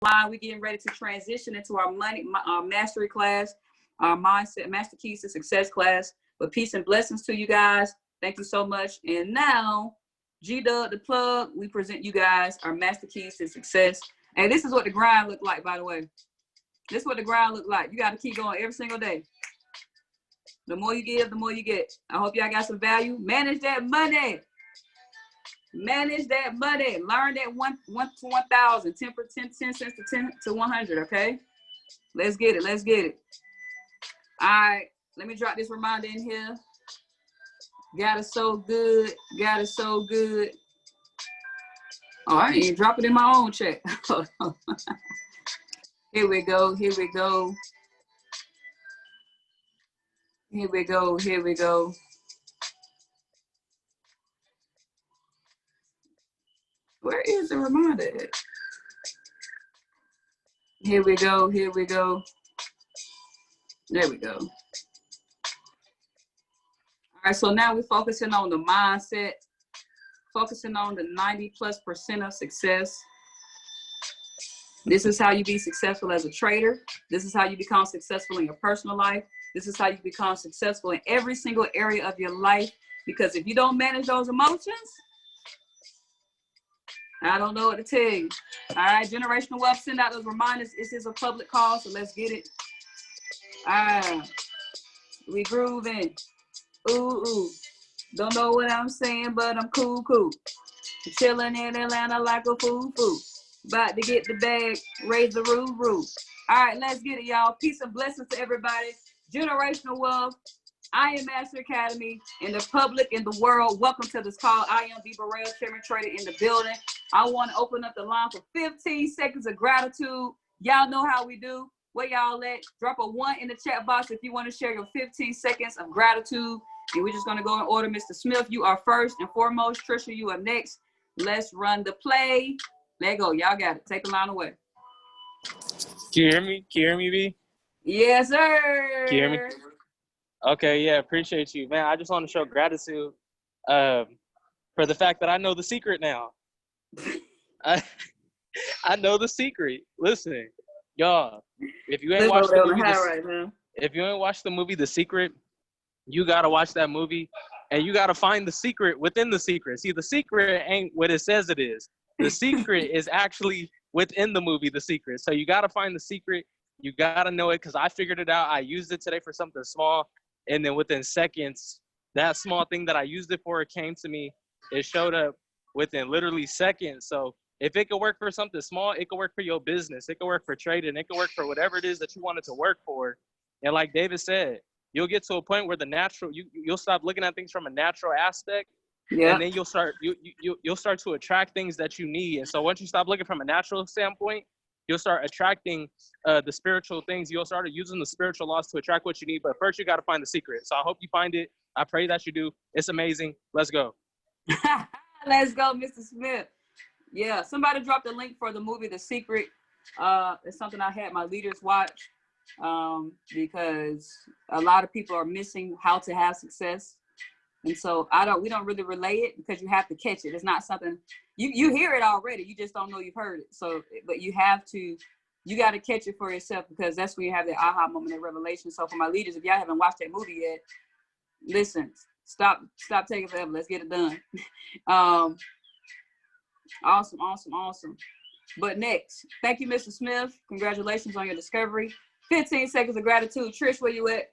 line. We're getting ready to transition into our money mastery class, our mindset master keys to success class. But peace and blessings to you guys. Thank you so much. And now, G-Dub, the plug, we present you guys our master keys to success. And this is what the grind look like, by the way. This is what the grind look like. You got to keep going every single day. The more you give, the more you get. I hope y'all got some value. Manage that money. Manage that money. Learn that 1 to 1,000, 10 cents to 10 to 100. Okay, let's get it. Let's get it. All right, let me drop this reminder in here. God is so good. God is so good. Oh, I ain't drop it in my own chat. Here we go. Here we go. Here we go. Here we go. Where is the reminder at? Here we go. Here we go. There we go. All right, so now we're focusing on the mindset, focusing on the 90+% of success. This is how you be successful as a trader. This is how you become successful in your personal life. This is how you become successful in every single area of your life. Because if you don't manage those emotions, I don't know what to tell you. All right, Generational Wealth, send out those reminders. This is a public call, so let's get it. We grooving. Ooh, ooh. Don't know what I'm saying, but I'm cool, cool. Chilling in Atlanta like a fool. About to get the bag, raise the roof. All right, let's get it, y'all. Peace and blessings to everybody. Generational Wealth, I Am Master Academy, in the public, in the world. Welcome to this call. I am B. Burrell, Chairman Trader in the building. I want to open up the line for 15 seconds of gratitude. Y'all know how we do. Where y'all at? Drop a 1 in the chat box if you want to share your 15 seconds of gratitude. And we're just going to go in order. Mr. Smith, you are first and foremost. Trisha, you are next. Let's run the play. Let go. Y'all got it. Take the line away. Can you hear me? Can you hear me, B? Yes, sir. Can you hear me? Okay, yeah, appreciate you. Man, I just want to show gratitude for the fact that I know the secret now. I know the secret. Listen, y'all, if you ain't watched the movie, if you ain't watched the movie The Secret, you got to watch that movie, and you got to find the secret within the secret. See, the secret ain't what it says it is. The secret is actually within the movie The Secret. So you got to find the secret. You got to know it, because I figured it out. I used it today for something small, and then within seconds, that small thing that I used it for, it came to me. It showed up within literally seconds. So if it could work for something small, it could work for your business. It could work for trading. It could work for whatever it is that you want it to work for. And like David said, you'll get to a point where you'll stop looking at things from a natural aspect. Yeah. And then you'll start to attract things that you need. And so once you stop looking from a natural standpoint, you'll start attracting the spiritual things. You'll start using the spiritual laws to attract what you need. But first, you got to find the secret. So I hope you find it. I pray that you do. It's amazing. Let's go. Let's go, Mr. Smith. Yeah, somebody dropped a link for the movie The Secret. It's something I had my leaders watch because a lot of people are missing how to have success. And so we don't really relay it, because you have to catch it. It's not something you hear it already. You just don't know you've heard it. So, but you got to catch it for yourself, because that's when you have the aha moment of revelation. So for my leaders, if y'all haven't watched that movie yet, listen, stop taking forever. Let's get it done. Awesome. But next, thank you, Mr. Smith. Congratulations on your discovery. 15 seconds of gratitude. Trish, where you at?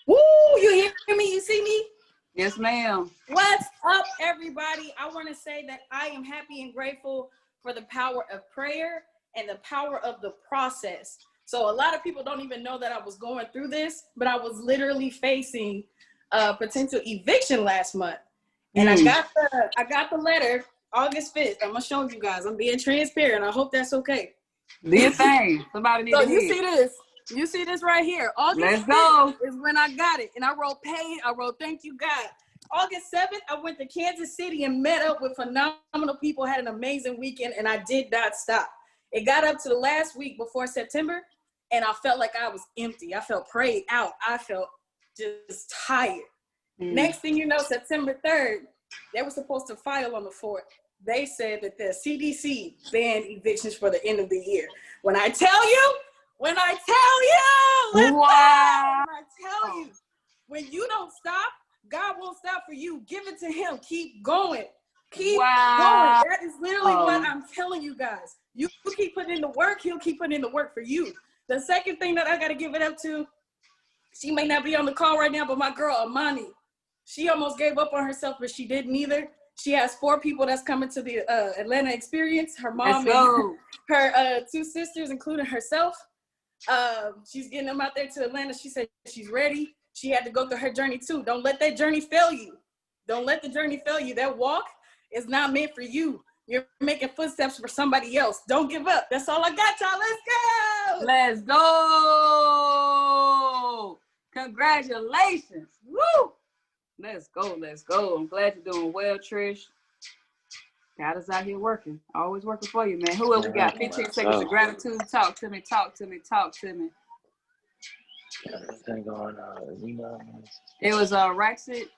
Woo, you hear me? You see me? Yes, ma'am. What's up, everybody? I want to say that I am happy and grateful for the power of prayer and the power of the process. So a lot of people don't even know that I was going through this, but I was literally facing a potential eviction last month. And I got the letter August 5th. I'm going to show you guys. I'm being transparent. I hope that's okay. Do your thing. Somebody needs to So you see this? You see this right here? August 5th is when I got it. And I wrote paid. I wrote thank you, God. August 7th, I went to Kansas City and met up with phenomenal people, had an amazing weekend, and I did not stop. It got up to the last week before September, and I felt like I was empty. I felt prayed out. I felt just tired. Next thing you know, September 3rd, they were supposed to file on the 4th. they said that the CDC banned evictions for the end of the year. When I tell you, when I tell you, when you don't stop, God won't stop for you. Give it to him. Keep going. Keep going. That is literally what I'm telling you guys. You keep putting in the work, he'll keep putting in the work for you. The second thing that I got to give it up to, she may not be on the call right now, but my girl, Amani, she almost gave up on herself, but she didn't either. She has 4 people that's coming to the Atlanta experience. Her mom and her 2 sisters, including herself. She's getting them out there to Atlanta. She said she's ready. She had to go through her journey too. Don't let that journey fail you. Don't let the journey fail you. That walk is not meant for you. You're making footsteps for somebody else. Don't give up. That's all I got, y'all. Let's go. Let's go. Congratulations. Woo. Let's go. Let's go. I'm glad you're doing well, Trish. God is out here working. Always working for you, man. Who else we got? 15 seconds of gratitude. Talk to me. Talk to me. Talk to me. It was Raxit.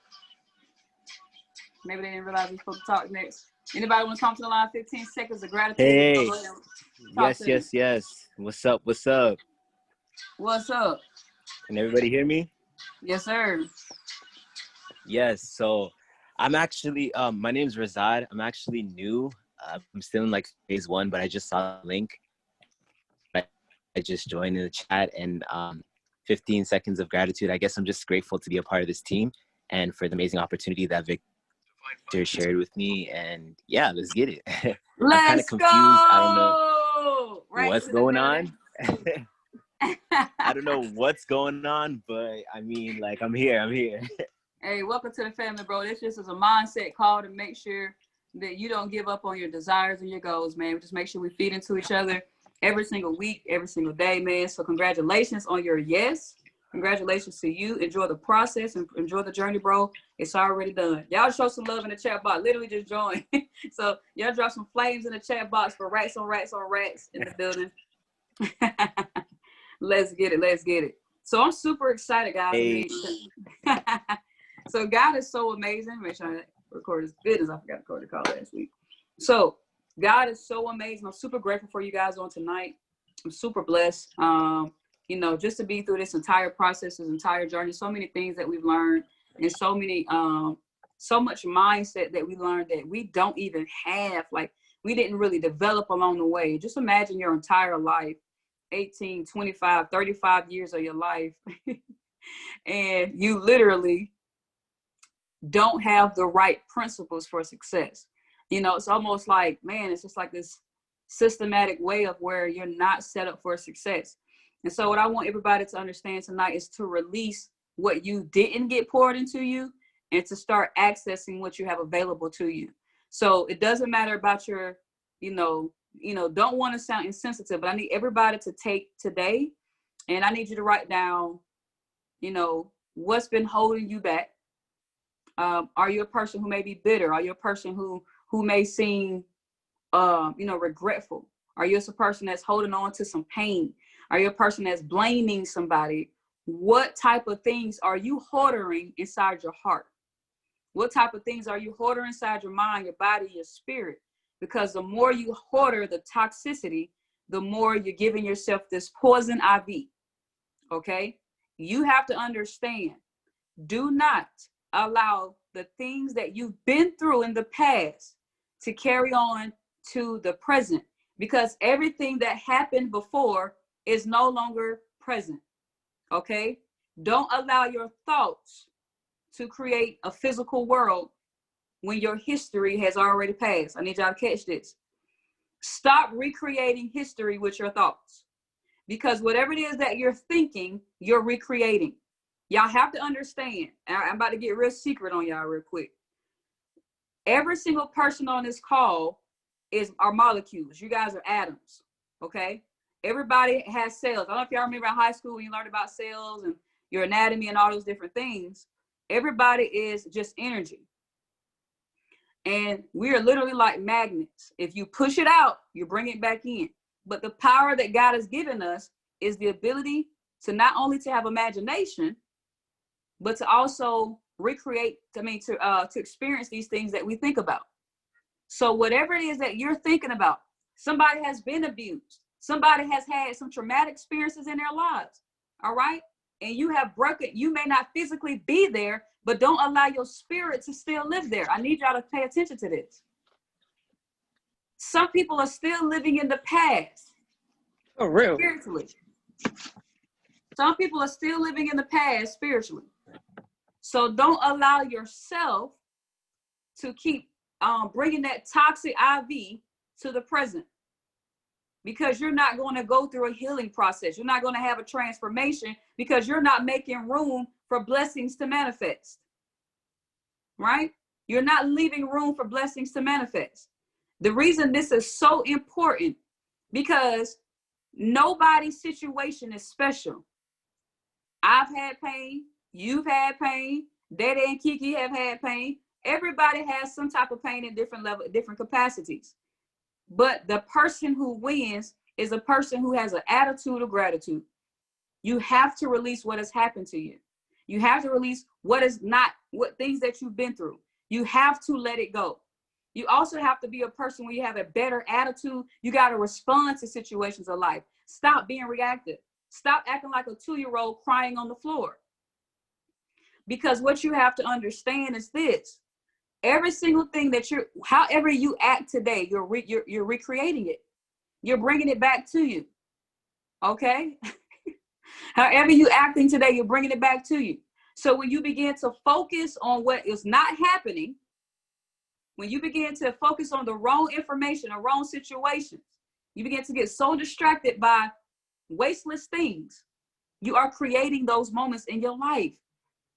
Maybe they didn't realize we were supposed to talk next. Anybody want to come to the line? 15 seconds of gratitude. Hey. Yes. What's up? What's up? Can everybody hear me? Yes, sir. Yes. So I'm actually, my name's Razad. I'm actually new. I'm still in like phase 1, but I just saw the link. I just joined in the chat, and 15 seconds of gratitude. I guess I'm just grateful to be a part of this team and for the amazing opportunity that Victor shared with me. And yeah, let's get it. I'm kind of confused. I don't know what's going on. I don't know what's going on, but I mean, like, I'm here. Hey, welcome to the family, bro. This just is a mindset call to make sure that you don't give up on your desires and your goals, man. We just make sure we feed into each other every single week, every single day, man. So congratulations on your yes. Congratulations to you. Enjoy the process and enjoy the journey, bro. It's already done. Y'all show some love in the chat box. Literally just join. So y'all drop some flames in the chat box for rats on rats on rats in the building. Let's get it. So I'm super excited, guys. Hey. So God is so amazing. Make sure I record his business. I forgot to record the call last week. So God is so amazing. I'm super grateful for you guys on tonight. I'm super blessed. You know, just to be through this entire process, this entire journey, so many things that we've learned, and so many, so much mindset that we learned that we don't even have, like we didn't really develop along the way. Just imagine your entire life, 18, 25, 35 years of your life, and you literally don't have the right principles for success. You know, it's almost like, man, it's just like this systematic way of where you're not set up for success. And so what I want everybody to understand tonight is to release what you didn't get poured into you and to start accessing what you have available to you. So it doesn't matter about your, don't want to sound insensitive, but I need everybody to take today, and I need you to write down, what's been holding you back. Are you a person who may be bitter? Are you a person who may seem, regretful? Are you a person that's holding on to some pain? Are you a person that's blaming somebody? What type of things are you hoarding inside your heart? What type of things are you hoarding inside your mind, your body, your spirit? Because the more you hoard the toxicity, the more you're giving yourself this poison IV. Okay? You have to understand, do not allow the things that you've been through in the past to carry on to the present, because everything that happened before is no longer present. Okay? Don't allow your thoughts to create a physical world when your history has already passed. I need y'all to catch this. Stop recreating history with your thoughts, because whatever it is that you're thinking, you're recreating. Y'all have to understand. I'm about to get real secret on y'all real quick. Every single person on this call are molecules. You guys are atoms. Okay? Everybody has cells. I don't know if y'all remember in high school when you learned about cells and your anatomy and all those different things. Everybody is just energy. And we are literally like magnets. If you push it out, you bring it back in. But the power that God has given us is the ability to not only to have imagination, but to also recreate, to experience these things that we think about. So whatever it is that you're thinking about, somebody has been abused. Somebody has had some traumatic experiences in their lives. All right. And you have broken, you may not physically be there, but don't allow your spirit to still live there. I need y'all to pay attention to this. Some people are still living in the past. For real. Spiritually. Some people are still living in the past spiritually. So don't allow yourself to keep bringing that toxic IV to the present, because you're not going to go through a healing process. You're not going to have a transformation because you're not making room for blessings to manifest, right? You're not leaving room for blessings to manifest. The reason this is so important, because nobody's situation is special. I've had pain. You've had pain. Daddy and Kiki have had pain. Everybody has some type of pain in different level, different capacities. But the person who wins is a person who has an attitude of gratitude. You have to release what has happened to you. You have to release what things that you've been through. You have to let it go. You also have to be a person where you have a better attitude. You got to respond to situations of life. Stop being reactive. Stop acting like a 2-year-old crying on the floor. Because what you have to understand is this: every single thing that however you act today, you're recreating it. You're bringing it back to you. Okay? However you acting today, you're bringing it back to you. So when you begin to focus on what is not happening, when you begin to focus on the wrong information or wrong situations, you begin to get so distracted by wasteless things. You are creating those moments in your life.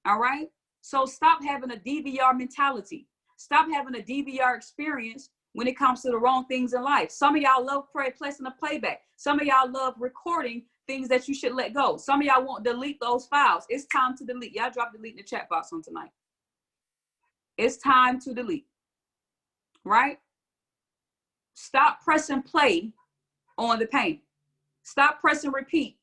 All right? So stop having a DVR mentality. Stop having a DVR experience when it comes to the wrong things in life. Some of y'all love placing a playback. Some of y'all love recording things that you should let go. Some of y'all won't delete those files. It's time to delete. Y'all drop delete in the chat box on tonight. It's time to delete. Right? Stop pressing play on the pain. Stop pressing repeat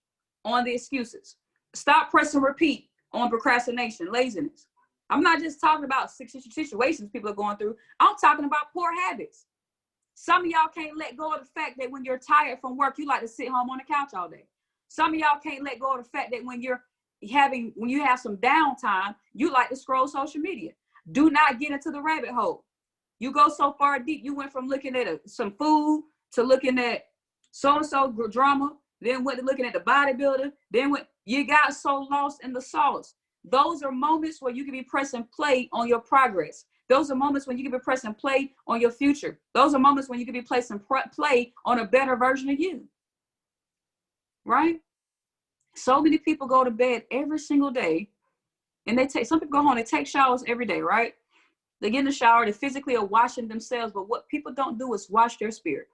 on the excuses. Stop pressing repeat on procrastination, laziness. I'm not just talking about situations people are going through. I'm talking about poor habits. Some of y'all can't let go of the fact that when you're tired from work, you like to sit home on the couch all day. Some of y'all can't let go of the fact that when you have some downtime, you like to scroll social media. Do not get into the rabbit hole. You go so far deep, you went from looking at some food to looking at so-and-so drama, then went to looking at the bodybuilder, you got so lost in the sauce. Those are moments where you can be pressing play on your progress. Those are moments when you can be pressing play on your future. Those are moments when you can be placing play on a better version of you. Right? So many people go to bed every single day, and some people go home, they take showers every day, right? They get in the shower, they physically are washing themselves, but what people don't do is wash their spirit.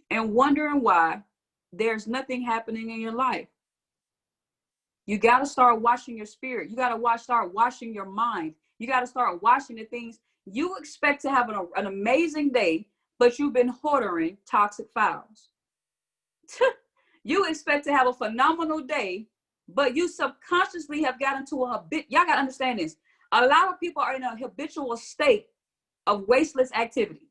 And wondering why there's nothing happening in your life. You got to start washing your spirit. You got to start washing your mind. You got to start washing the things. You expect to have an amazing day, but you've been hoarding toxic files. You expect to have a phenomenal day, but you subconsciously have gotten into a habit. Y'all got to understand this. A lot of people are in a habitual state of wasteless activity.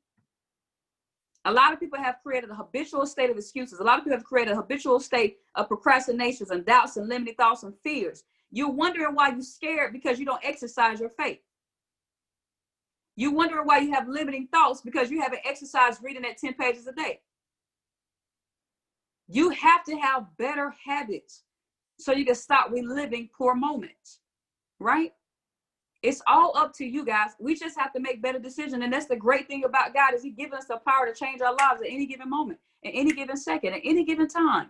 A lot of people have created a habitual state of excuses. A lot of people have created a habitual state of procrastinations and doubts and limiting thoughts and fears. You're wondering why you're scared because you don't exercise your faith. You're wondering why you have limiting thoughts because you haven't exercised reading at 10 pages a day. You have to have better habits so you can stop reliving poor moments, right? It's all up to you guys. We just have to make better decisions. And that's the great thing about God, is he gives us the power to change our lives at any given moment, at any given second, at any given time.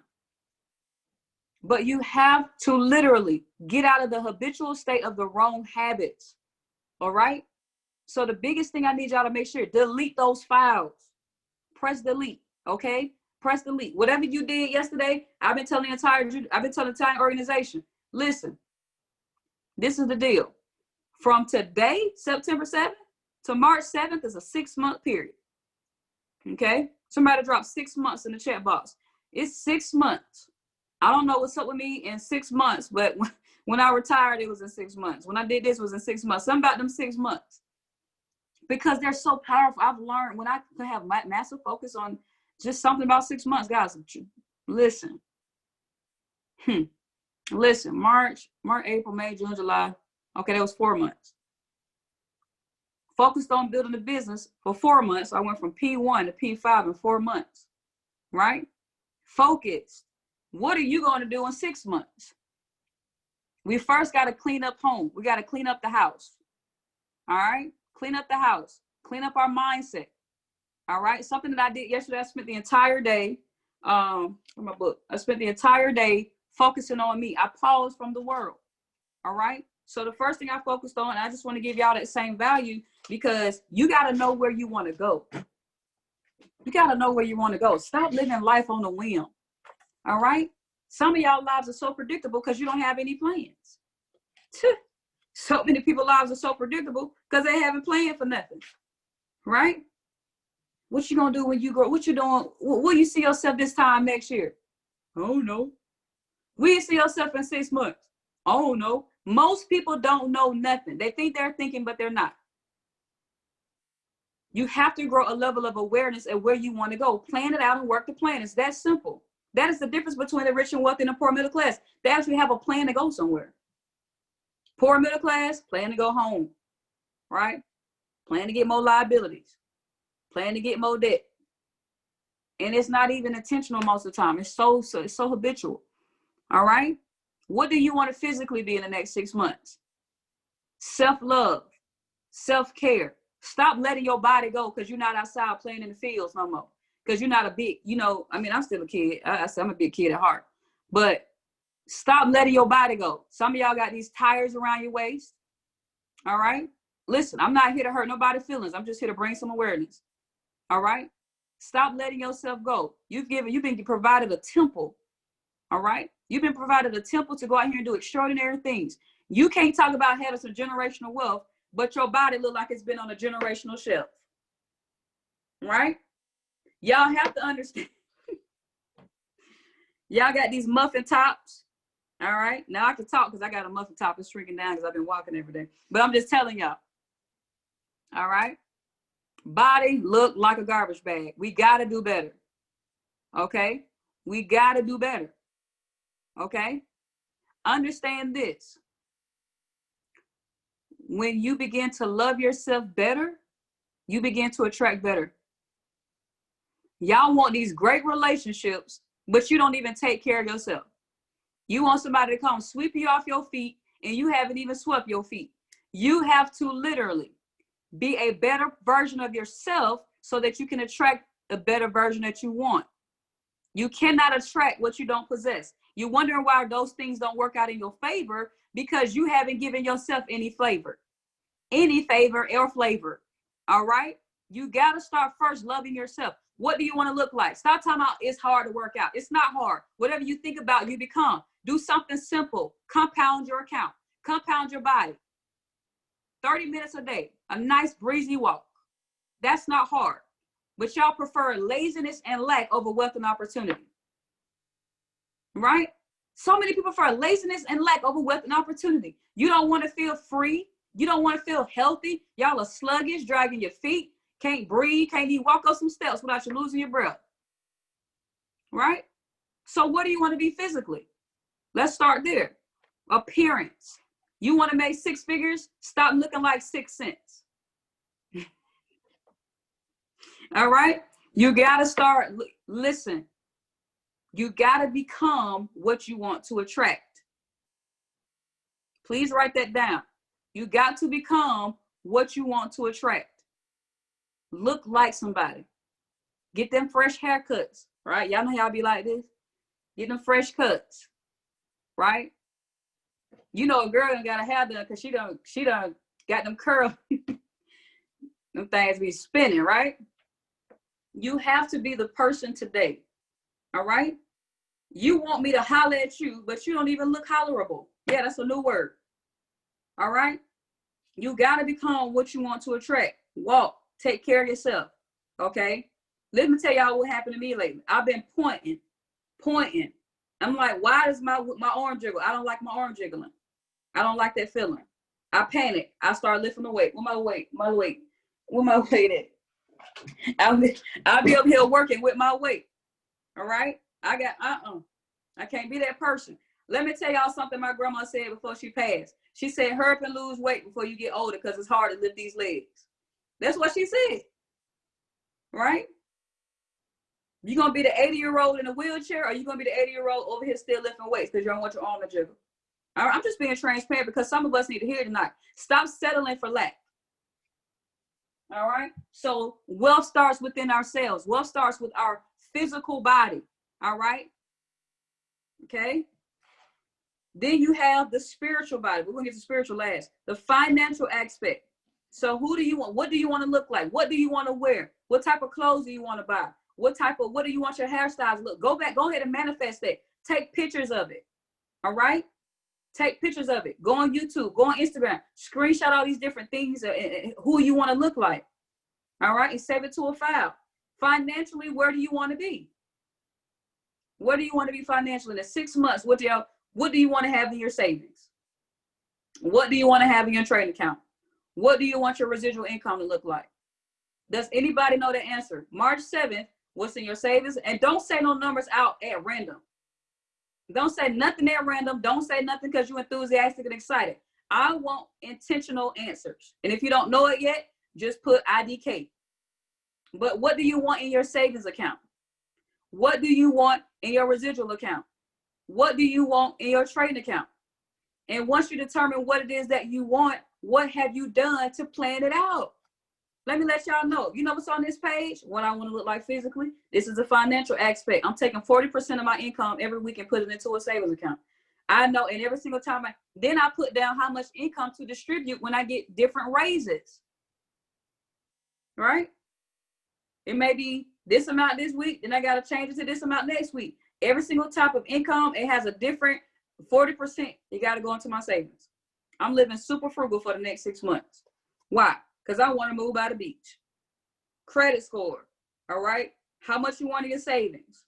But you have to literally get out of the habitual state of the wrong habits. All right? So the biggest thing I need y'all to make sure, delete those files. Press delete, okay? Press delete. Whatever you did yesterday, I've been telling the entire organization, listen, this is the deal. From today, September 7th, to March 7th is a 6-month period. Okay? Somebody dropped 6 months in the chat box. It's 6 months. I don't know what's up with me in 6 months, but when I retired, it was in 6 months. When I did this, it was in 6 months. Something about them 6 months. because they're so powerful. I've learned when I can have massive focus on just something about 6 months, guys. Listen, listen, March, April, May, June, July. Okay, that was 4 months. Focused on building a business for 4 months. I went from P1 to P5 in 4 months, right? Focused. What are you going to do in 6 months? We first got to clean up home. We got to clean up the house. All right? Clean up the house. Clean up our mindset. All right? Something that I did yesterday, I spent the entire day, from my book, I spent the entire day focusing on me. I paused from the world. All right? So the first thing I focused on, I just want to give y'all that same value because you got to know where you want to go. You got to know where you want to go. Stop living life on a whim. All right? Some of y'all lives are so predictable because you don't have any plans. So many people's lives are so predictable because they haven't planned for nothing. Right? What you going to do when you grow? What you doing? Will you see yourself this time next year? Oh, no. Will you see yourself in 6 months? Oh, no. Most people don't know nothing. They think they're thinking, but they're not. You have to grow a level of awareness at where you want to go. Plan it out and work the plan. It's that simple. That is the difference between the rich and wealthy and the poor middle class. They actually have a plan to go somewhere. Poor middle class, plan to go home, right? Plan to get more liabilities. Plan to get more debt. And it's not even intentional most of the time. It's so habitual. All right? What do you want to physically be in the next 6 months? Self-love, self-care. Stop letting your body go because you're not outside playing in the fields no more. Because you're not a big, I'm still a kid. I'm a big kid at heart. But stop letting your body go. Some of y'all got these tires around your waist. All right? Listen, I'm not here to hurt nobody's feelings. I'm just here to bring some awareness. All right? Stop letting yourself go. You've been provided a temple. All right? You've been provided a temple to go out here and do extraordinary things. You can't talk about having some generational wealth, but your body look like it's been on a generational shelf. Right? Y'all have to understand. Y'all got these muffin tops. All right? Now I can talk because I got a muffin top that's shrinking down because I've been walking every day. But I'm just telling y'all. All right? Body look like a garbage bag. We got to do better. Okay? We got to do better. Okay? Understand this. When you begin to love yourself better, you begin to attract better. Y'all want these great relationships, but you don't even take care of yourself. You want somebody to come sweep you off your feet, and you haven't even swept your feet. You have to literally be a better version of yourself so that you can attract a better version that you want. You cannot attract what you don't possess. You're wondering why those things don't work out in your favor because you haven't given yourself any favor or flavor. All right? You got to start first loving yourself. What do you want to look like? Stop talking about it's hard to work out. It's not hard. Whatever you think about, you become. Do something simple. Compound your account. Compound your body. 30 minutes a day. A nice breezy walk. That's not hard. But y'all prefer laziness and lack over wealth and opportunity. Right? So many people prefer laziness and lack over wealth and opportunity. You don't want to feel free. You don't want to feel healthy. Y'all are sluggish, dragging your feet. Can't breathe. Can't even walk up some steps without you losing your breath. Right? So what do you want to be physically? Let's start there. Appearance. You want to make 6 figures? Stop looking like 6 cents. All right? You got to start, listen. You got to become what you want to attract. Please write that down. You got to become what you want to attract. Look like somebody. Get them fresh haircuts, right? Y'all know y'all be like this. Get them fresh cuts, right? You know a girl done got a hair done because she done got them curls. Them things be spinning, right? You have to be the person today, all right? You want me to holler at you, but you don't even look hollerable. Yeah, that's a new word, all right? You got to become what you want to attract. Walk. Take care of yourself, okay? Let me tell y'all what happened to me lately. I've been pointing. I'm like, why does my arm jiggle? I don't like my arm jiggling. I don't like that feeling. I panic. I start lifting my weight. My weight. Where my weight at? I'll be up here working with my weight. All right? I can't be that person. Let me tell y'all something my grandma said before she passed. She said, hurry up and lose weight before you get older because it's hard to lift these legs. That's what she said. Right? You going to be the 80-year-old in a wheelchair, or you going to be the 80-year-old over here still lifting weights because you don't want your arm to jiggle? All right? I'm just being transparent because some of us need to hear tonight. Stop settling for lack. All right? So wealth starts within ourselves. Wealth starts with our physical body. All right? Okay? Then you have the spiritual body. We're going to get to spiritual last. The financial aspect. So who do you want? What do you want to look like? What do you want to wear? What type of clothes do you want to buy? What do you want your hairstyles to look? Go ahead and manifest that. Take pictures of it. All right? Take pictures of it. Go on YouTube. Go on Instagram. Screenshot all these different things, who you want to look like. All right? And save it to a file. Financially, where do you want to be? Where do you want to be financially? In the 6 months, what do you want to have in your savings? What do you want to have in your trading account? What do you want your residual income to look like? Does anybody know the answer? March 7th, what's in your savings? And don't say no numbers out at random. Don't say nothing at random. Don't say nothing because you're enthusiastic and excited. I want intentional answers. And if you don't know it yet, just put IDK. But what do you want in your savings account? What do you want in your residual account? What do you want in your trading account? And once you determine what it is that you want, what have you done to plan it out? Let me let y'all know. You know what's on this page? What I want to look like physically? This is a financial aspect. I'm taking 40% of my income every week and put it into a savings account. I know, and every single time then I put down how much income to distribute when I get different raises. Right? It may be this amount this week, then I got to change it to this amount next week. Every single type of income, it has a different 40%. You got to go into my savings. I'm living super frugal for the next 6 months. Why? Because I want to move by the beach. Credit score. All right? How much you want in your savings.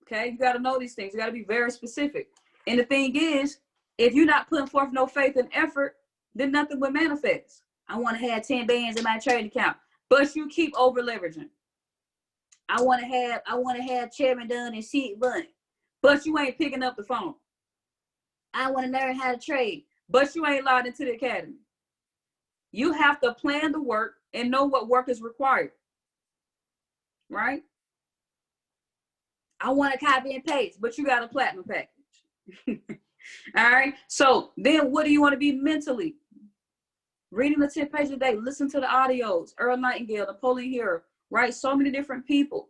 Okay? You got to know these things. You got to be very specific. And the thing is, if you're not putting forth no faith and effort, then nothing will manifest. I want to have 10 bands in my trading account, but you keep over leveraging. I want to have Chairman Dunn and Seed Bunny, but you ain't picking up the phone. I want to learn how to trade, but you ain't logged into the academy. You have to plan the work and know what work is required. Right? I want to copy and paste, but you got a platinum package. All right. So then what do you want to be mentally? Reading the 10 pages a day, listen to the audios, Earl Nightingale, Napoleon Hill, right? So many different people.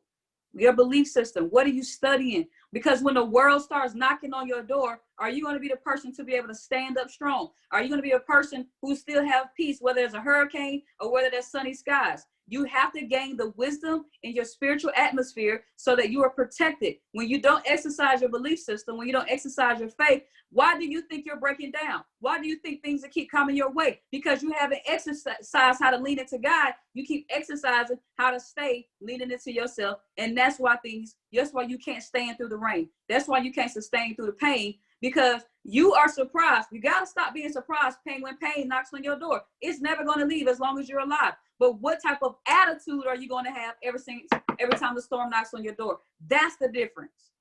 Your belief system. What are you studying? Because when the world starts knocking on your door, are you going to be the person to be able to stand up strong? Are you going to be a person who still have peace, whether there's a hurricane or whether there's sunny skies? You have to gain the wisdom in your spiritual atmosphere so that you are protected. When you don't exercise your belief system, when you don't exercise your faith, why do you think you're breaking down? Why do you think things will keep coming your way? Because you haven't exercised how to lean into God. You keep exercising how to stay leaning into yourself. And that's why you can't stand through the rain. That's why you can't sustain through the pain, because you are surprised. You got to stop being surprised when pain knocks on your door. It's never going to leave as long as you're alive. But what type of attitude are you going to have every time the storm knocks on your door? That's the difference,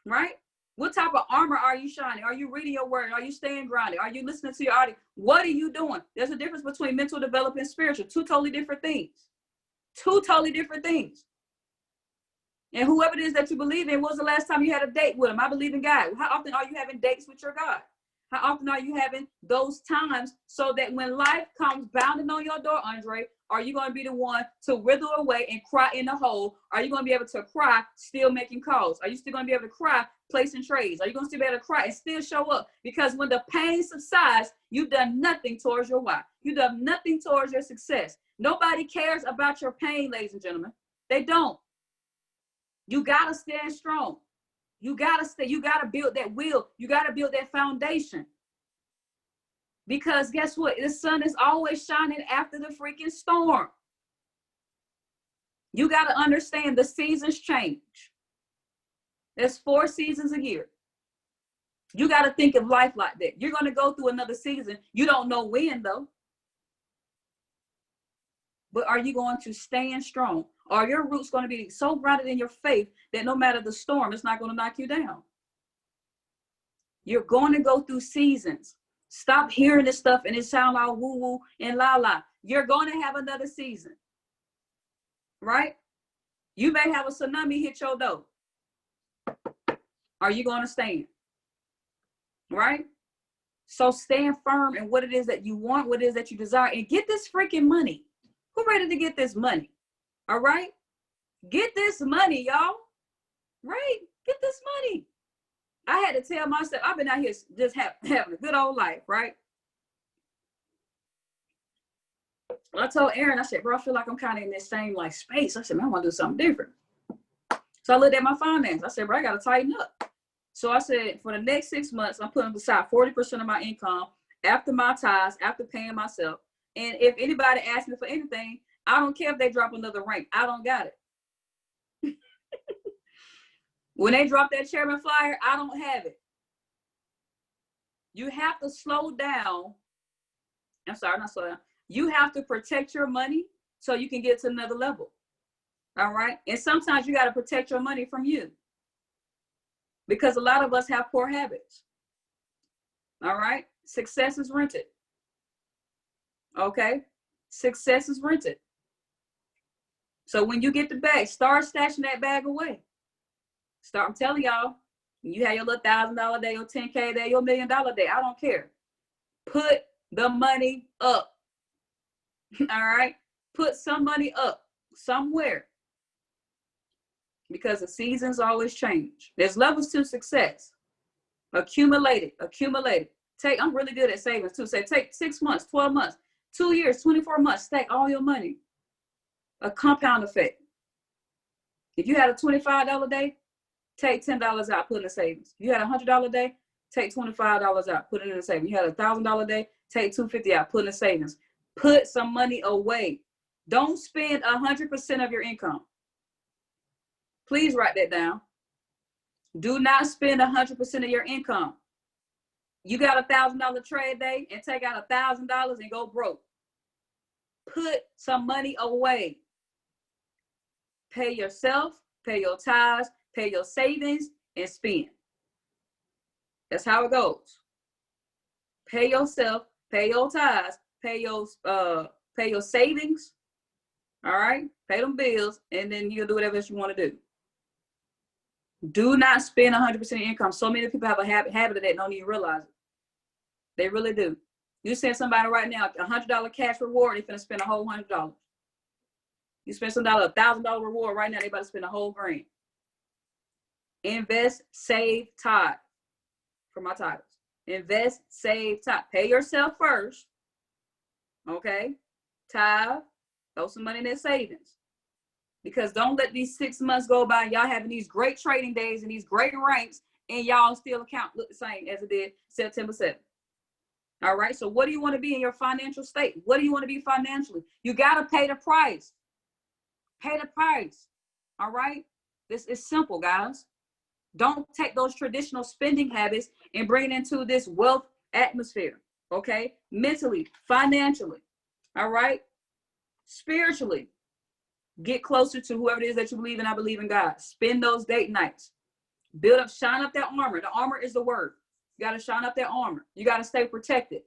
right? What type of armor are you shining? Are you reading your word? Are you staying grounded? Are you listening to your audience? What are you doing? There's a difference between mental development and spiritual. Two totally different things. Two totally different things. And whoever it is that you believe in, when was the last time you had a date with him? I believe in God. How often are you having dates with your God? How often are you having those times so that when life comes bounding on your door, Andre, are you going to be the one to wither away and cry in the hole? Are you going to be able to cry still making calls? Are you still going to be able to cry placing trades? Are you going to still be able to cry and still show up? Because when the pain subsides, you've done nothing towards your why. You've done nothing towards your success. Nobody cares about your pain, ladies and gentlemen. They don't. You got to stand strong. You got to build that will. You got to build that foundation. Because guess what? The sun is always shining after the freaking storm. You got to understand the seasons change. There's 4 seasons a year. You got to think of life like that. You're going to go through another season. You don't know when, though. but are you going to stand strong? Are your roots going to be so grounded in your faith that no matter the storm, it's not going to knock you down? You're going to go through seasons. Stop hearing this stuff and it sound all woo-woo and la-la. You're going to have another season, right? You may have a tsunami hit your door. Are you going to stand? Right? So stand firm in what it is that you want, what it is that you desire, and get this freaking money. Who ready to get this money? All right? Get this money, y'all. Right? Get this money. I had to tell myself, I've been out here just having a good old life, right? I told Aaron, I said, bro, I feel like I'm kind of in this same like space. I said, man, I want to do something different. So I looked at my finance. I said, bro, I got to tighten up. So I said, for the next 6 months, I'm putting aside 40% of my income after my tithes, after paying myself. And if anybody asks me for anything, I don't care if they drop another rank. I don't got it. When they drop that chairman flyer, I don't have it. You have to slow down. I'm sorry, not slow down. You have to protect your money so you can get to another level. All right. And sometimes you got to protect your money from you, because a lot of us have poor habits. All right. Success is rented. Okay. Success is rented. So when you get the bag, start stashing that bag away. I'm telling y'all, you have your little $1,000 day, your 10K day, your $1 million day. I don't care. Put the money up. All right. Put some money up somewhere, because the seasons always change. There's levels to success. Accumulate it. I'm really good at savings too. Say take 6 months, 12 months, 2 years, 24 months, stack all your money. A compound effect. If you had a $25 day, take $10 out, put in the savings. You had a $100 day, take $25 out, put it in the savings. You had a $1,000 day, take $250 out, put in the savings. Put some money away. Don't spend 100% of your income. Please write that down. Do not spend 100% of your income. You got a $1,000 trade day and take out $1,000 and go broke. Put some money away. Pay yourself, pay your tithes, pay your savings, and spend. That's how it goes. Pay yourself, pay your tithes, pay your savings. All right, pay them bills, and then you'll do whatever else you want to do. Do not spend 100% of income. So many people have a habit of that, don't even realize it. They really do. You send somebody right now a $100 cash reward, they're finna spend a whole $100. You spend some dollar, $1,000 reward right now, they about to spend a whole grand. Invest, save, tithe. For my titles. Invest, save, tithe. Pay yourself first. Okay? Tithe. Throw some money in their savings. Because don't let these 6 months go by, y'all having these great trading days and these great ranks, and y'all still account look the same as it did September 7th. All right, so what do you want to be in your financial state? What do you want to be financially? You got to pay the price. Pay the price. All right? This is simple, guys. Don't take those traditional spending habits and bring it into this wealth atmosphere. Okay? Mentally, financially. All right? Spiritually. Get closer to whoever it is that you believe in. I believe in God. Spend those date nights. Build up, shine up that armor. The armor is the word. You got to shine up that armor. You got to stay protected.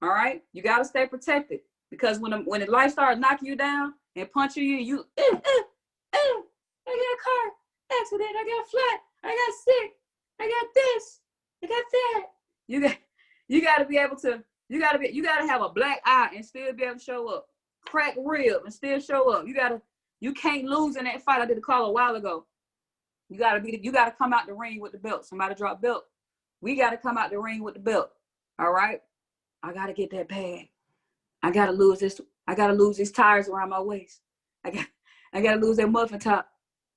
All right? You got to stay protected. Because when the life starts knocking you down and punching you, I got a car accident. I got flat. I got sick. I got this. I got that. You got to be able to, you got to have a black eye and still be able to show up. Crack rib and still show up. You can't lose in that fight. I did a call a while ago. You got to come out the ring with the belt. Somebody drop belt. We got to come out the ring with the belt. All right. I got to get that bag. I got to lose this. I got to lose these tires around my waist. I got to lose that muffin top.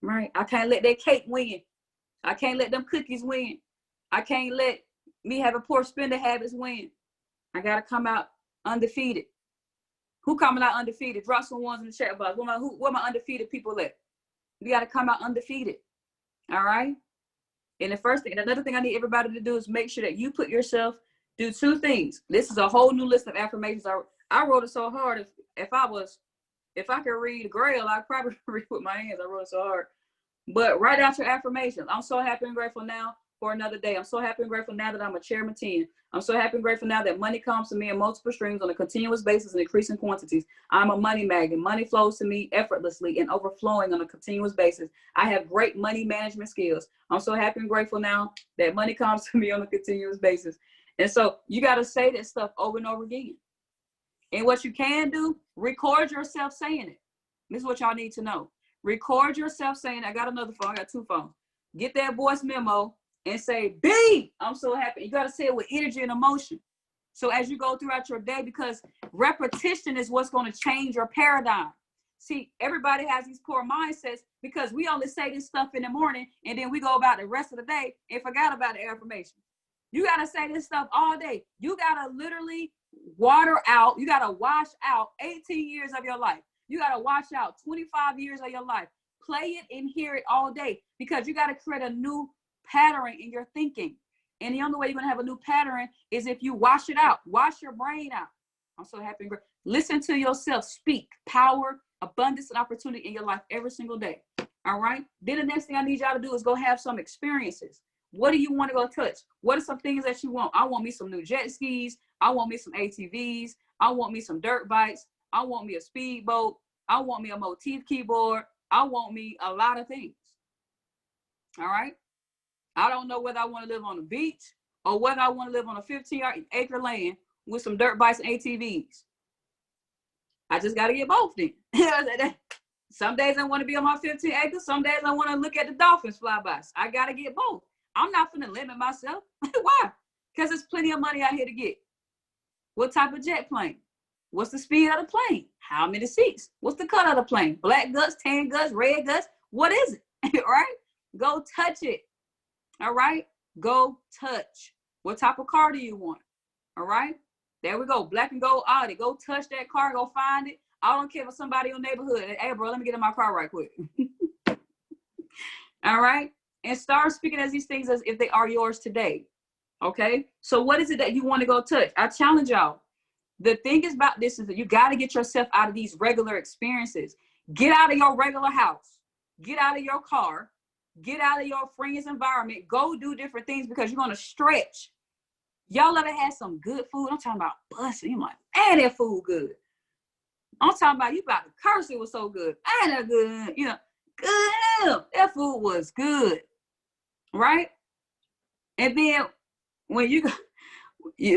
Right. I can't let that cake win. I can't let them cookies win. I can't let me have a poor spending habits win. I got to come out undefeated. Who coming out undefeated? Drop some ones in the chat box. Where my undefeated people at? We got to come out undefeated. All right. And another thing I need everybody to do is make sure that you put yourself, do 2 things. This is a whole new list of affirmations. I wrote it so hard. If I was If I could read Braille, I'd probably read with my hands. I wrote so hard. But write out your affirmations. I'm so happy and grateful now for another day. I'm so happy and grateful now that I'm a chairman 10. I'm so happy and grateful now that money comes to me in multiple streams on a continuous basis and increasing quantities. I'm a money magnet. Money flows to me effortlessly and overflowing on a continuous basis. I have great money management skills. I'm so happy and grateful now that money comes to me on a continuous basis. And so you got to say that stuff over and over again. And what you can do, record yourself saying it. This is what y'all need to know. Record yourself saying, I got another phone, I got 2 phones. Get that voice memo and say, B, I'm so happy. You got to say it with energy and emotion. So as you go throughout your day, because repetition is what's going to change your paradigm. See, everybody has these poor mindsets because we only say this stuff in the morning and then we go about the rest of the day and forgot about the affirmation. You got to say this stuff all day. You got to literally water out. You got to wash out 18 years of your life. You got to wash out 25 years of your life. Play it and hear it all day because you got to create a new pattern in your thinking. And the only way you're going to have a new pattern is if you wash it out. Wash your brain out. I'm so happy. Listen to yourself speak power, abundance, and opportunity in your life every single day. All right. Then the next thing I need y'all to do is go have some experiences. What do you want to go touch? What are some things that you want? I want me some new jet skis. I want me some ATVs. I want me some dirt bikes. I want me a speedboat. I want me a motif keyboard. I want me a lot of things. All right. I don't know whether I want to live on the beach or whether I want to live on a 15-acre land with some dirt bikes and ATVs. I just got to get both then. Some days I want to be on my 15 acres. Some days I want to look at the dolphins fly by. I got to get both. I'm not going to limit myself. Why? Because there's plenty of money out here to get. What type of jet plane? What's the speed of the plane? How many seats? What's the color of the plane? Black guts, tan guts, red guts? What is it? Right? Go touch it. All right? Go touch. What type of car do you want? All right? There we go. Black and gold Audi. Go touch that car. Go find it. I don't care if somebody in your neighborhood. Hey, bro, let me get in my car right quick. All right? And start speaking as these things as if they are yours today. Okay? So what is it that you want to go touch? I challenge y'all. The thing is about this is that you got to get yourself out of these regular experiences. Get out of your regular house. Get out of your car. Get out of your friends' environment. Go do different things because you're going to stretch. Y'all ever had some good food? I'm talking about busting. You're like, man, that food good. I'm talking about you about to curse. It was so good. Man, that good. You know, good. That food was good. Right? And then when you go,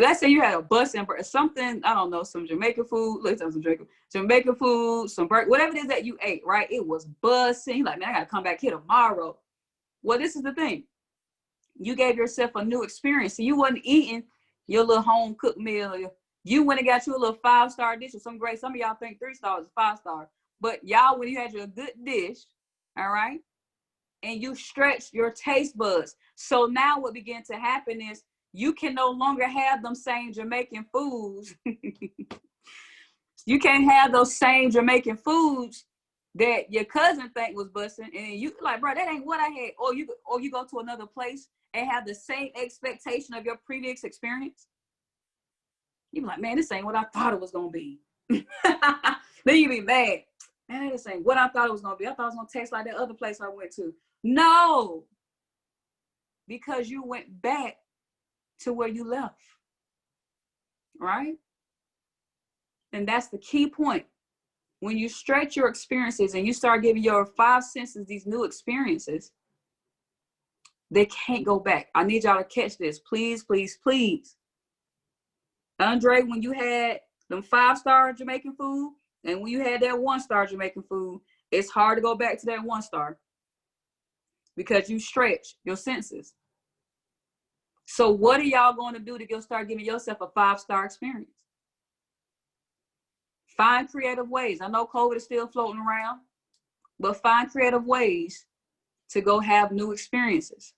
let's say you had a bus and something, I don't know, some Jamaican food, let's have some Jamaican food, some burger, whatever it is that you ate, right? It was busting. You're like, man, I got to come back here tomorrow. Well, this is the thing. You gave yourself a new experience. So you wasn't eating your little home cooked meal. You went and got you a little 5-star dish or some great, some of y'all think 3 stars is 5-star. But y'all, when you had your good dish, all right, and you stretched your taste buds. So now what began to happen is you can no longer have them same Jamaican foods. You can't have those same Jamaican foods that your cousin think was busting, and you like, bro, that ain't what I had. Or you go to another place and have the same expectation of your previous experience. You be like, man, this ain't what I thought it was gonna be. Then you be mad, man, this ain't what I thought it was gonna be. I thought it was gonna taste like that other place I went to. No, because you went back to where you left, right? And that's the key point. When you stretch your experiences and you start giving your 5 senses these new experiences, they can't go back. I need y'all to catch this. Please, please, please. Andre, when you had them 5-star Jamaican food and when you had that 1-star Jamaican food, it's hard to go back to that 1-star because you stretch your senses. So what are y'all going to do to start giving yourself a 5-star experience? Find creative ways. I know COVID is still floating around, but find creative ways to go have new experiences.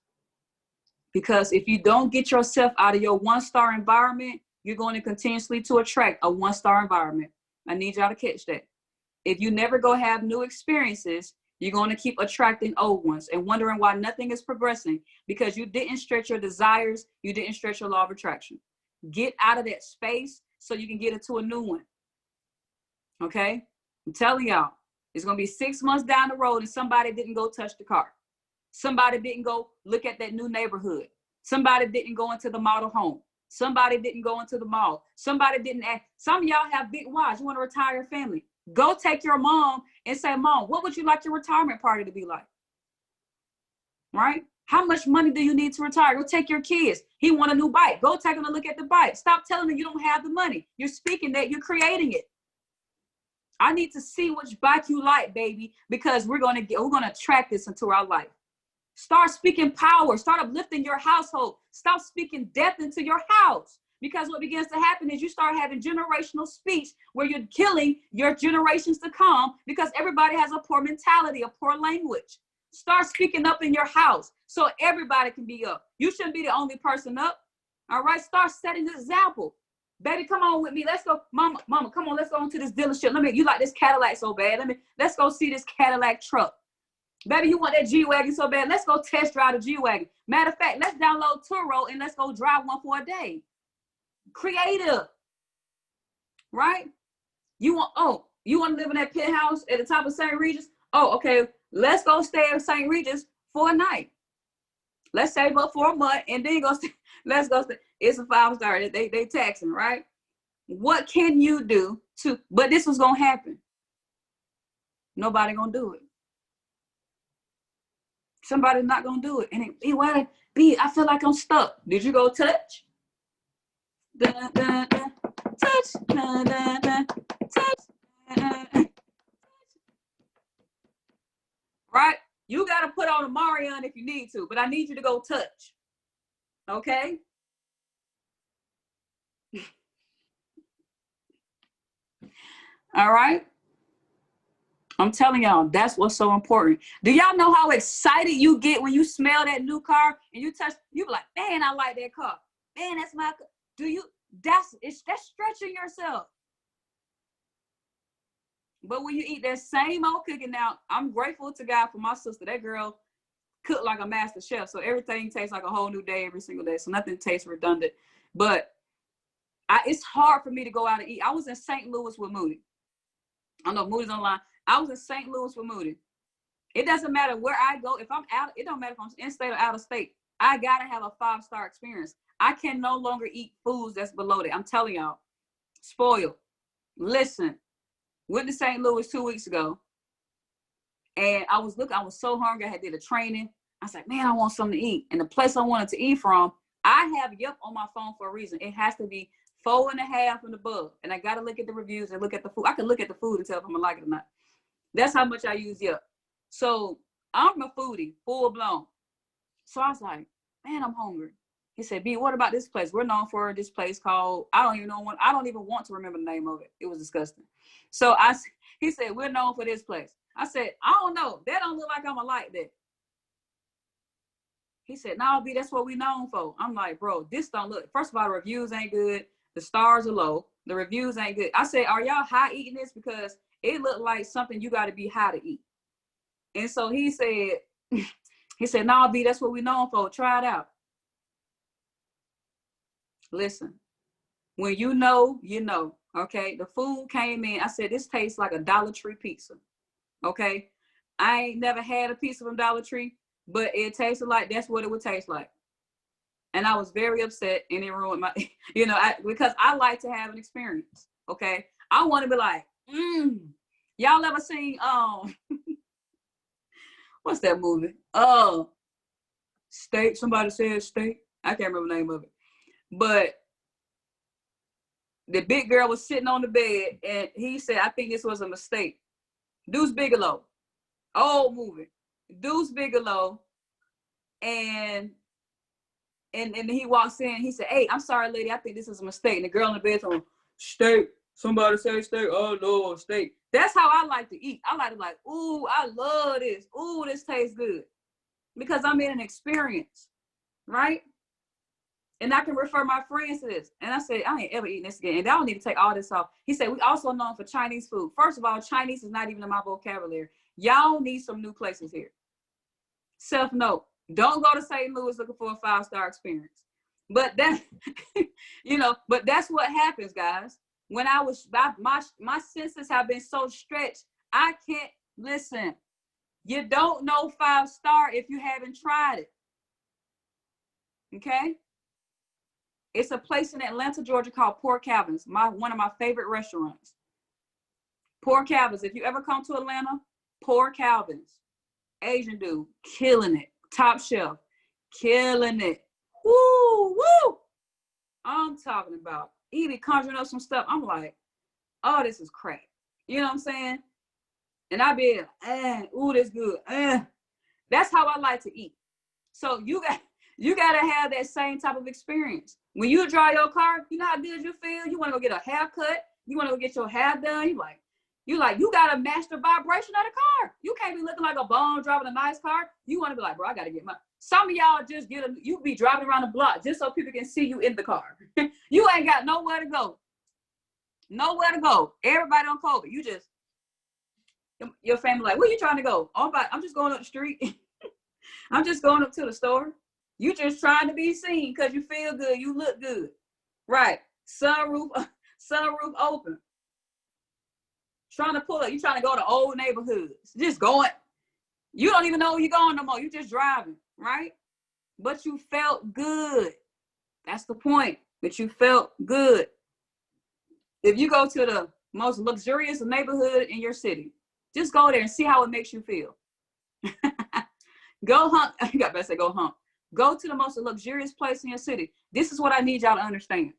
Because if you don't get yourself out of your 1-star environment, you're going to continuously to attract a 1-star environment. I need y'all to catch that. If you never go have new experiences, you're going to keep attracting old ones and wondering why nothing is progressing because you didn't stretch your desires. You didn't stretch your law of attraction. Get out of that space so you can get into a new one. Okay? I'm telling y'all, it's going to be 6 months down the road and somebody didn't go touch the car. Somebody didn't go look at that new neighborhood. Somebody didn't go into the model home. Somebody didn't go into the mall. Somebody didn't act. Some of y'all have big wives. You want to retire your family. Go take your mom and say, Mom, what would you like your retirement party to be like? Right? How much money do you need to retire? Go take your kids. He want a new bike. Go take him to look at the bike. Stop telling him you don't have the money. You're speaking that, you're creating it. I need to see which bike you like, baby, because we're gonna attract this into our life. Start speaking power. Start uplifting your household. Stop speaking death into your house. Because what begins to happen is you start having generational speech where you're killing your generations to come because everybody has a poor mentality, a poor language. Start speaking up in your house so everybody can be up. You shouldn't be the only person up. All right, start setting the example. Baby, come on with me. Let's go. Mama, come on, let's go into this dealership. You like this Cadillac so bad. Let's go see this Cadillac truck. Baby, you want that G-Wagon so bad. Let's go test drive the G-Wagon. Matter of fact, let's download Turo and let's go drive one for a day. Creative, right? You want to live in that penthouse at the top of St. Regis? Oh, okay. Let's go stay at St. Regis for a night. Let's save up for a month and then let's go stay. It's a 5-star. They taxing, right? What can you do but this was gonna happen. Nobody gonna do it. Somebody's not gonna do it. And I feel like I'm stuck. Did you go touch? Dun, dun, dun. Touch. Dun, dun, dun. Touch. Right? You got to put on a Marion if you need to, but I need you to go touch. Okay? All right? I'm telling y'all, that's what's so important. Do y'all know how excited you get when you smell that new car and you touch, you be like, man, I like that car. Man, that's my car. That's stretching yourself. But when you eat that same old cooking, now I'm grateful to God for my sister. That girl cooked like a master chef. So everything tastes like a whole new day every single day. So nothing tastes redundant. But it's hard for me to go out and eat. I was in St. Louis with Moody. I don't know if Moody's online. I was in St. Louis with Moody. It doesn't matter where I go. If I'm out, it don't matter if I'm in state or out of state. I got to have a 5-star experience. I can no longer eat foods that's below that. I'm telling y'all, spoiled. Listen, went to St. Louis 2 weeks ago. And I was so hungry. I had did a training. I was like, man, I want something to eat. And the place I wanted to eat from, I have Yelp on my phone for a reason. It has to be 4.5 and above. And I got to look at the reviews and look at the food. I can look at the food and tell if I'm going to like it or not. That's how much I use Yelp. So I'm a foodie, full blown. So I was like, man, I'm hungry. He said, B, what about this place? We're known for this place called, I don't even want to remember the name of it. It was disgusting. So he said, we're known for this place. I said, I don't know. That don't look like I'm going to like that. He said, no, B, that's what we known for. I'm like, bro, this don't look, first of all, the reviews ain't good. The stars are low. The reviews ain't good. I said, are y'all high eating this? Because it looked like something you got to be high to eat. And so he said, no, B, that's what we known for. Try it out. Listen, when you know, you know, okay? The food came in. I said, this tastes like a Dollar Tree pizza, okay? I ain't never had a pizza from Dollar Tree, but it tasted like that's what it would taste like. And I was very upset, and it ruined my, because I like to have an experience, okay? I want to be like, y'all ever seen, what's that movie? Steak, somebody said Steak. I can't remember the name of it. But the big girl was sitting on the bed, and he said, I think this was a mistake. Deuce Bigalow, old movie. Deuce Bigalow, and he walks in, he said, hey, I'm sorry, lady, I think this is a mistake. And the girl in the bed told him, steak. Somebody say steak. Oh, no, steak. That's how I like to eat. I like to ooh, I love this. Ooh, this tastes good. Because I'm in an experience, right? And I can refer my friends to this. And I said, I ain't ever eating this again. And I don't need to take all this off. He said, we also known for Chinese food. First of all, Chinese is not even in my vocabulary. Y'all need some new places here. Self-note. Don't go to St. Louis looking for a 5-star experience. But that, but that's what happens, guys. when I was, my senses have been so stretched. I can't listen. You don't know 5-star if you haven't tried it. Okay? It's a place in Atlanta, Georgia called Poor Calvin's, one of my favorite restaurants. Poor Calvin's. If you ever come to Atlanta, Poor Calvin's. Asian dude, killing it. Top shelf, killing it. Woo, woo. I'm talking about. He be conjuring up some stuff. I'm like, oh, this is crack. You know what I'm saying? And I be, ooh, this good. That's how I like to eat. So you gotta have that same type of experience. When you drive your car, you know how good you feel. You want to go get a haircut. You want to go get your hair done. You gotta match the vibration of the car. You can't be looking like a bum driving a nice car. You want to be like, bro, I gotta get my. Some of y'all just you be driving around the block just so people can see you in the car. You ain't got nowhere to go. Nowhere to go. Everybody on COVID. You just, your family like, where you trying to go? Oh, I'm just going up the street. I'm just going up to the store. You just trying to be seen because you feel good. You look good. Right. Sunroof open. Trying to pull up. You trying to go to old neighborhoods. Just going. You don't even know where you're going no more. You just driving, right? But you felt good. That's the point. But you felt good. If you go to the most luxurious neighborhood in your city, just go there and see how it makes you feel. Go hunt. You got to say go hunt. Go to the most luxurious place in your city. This is what I need y'all to understand.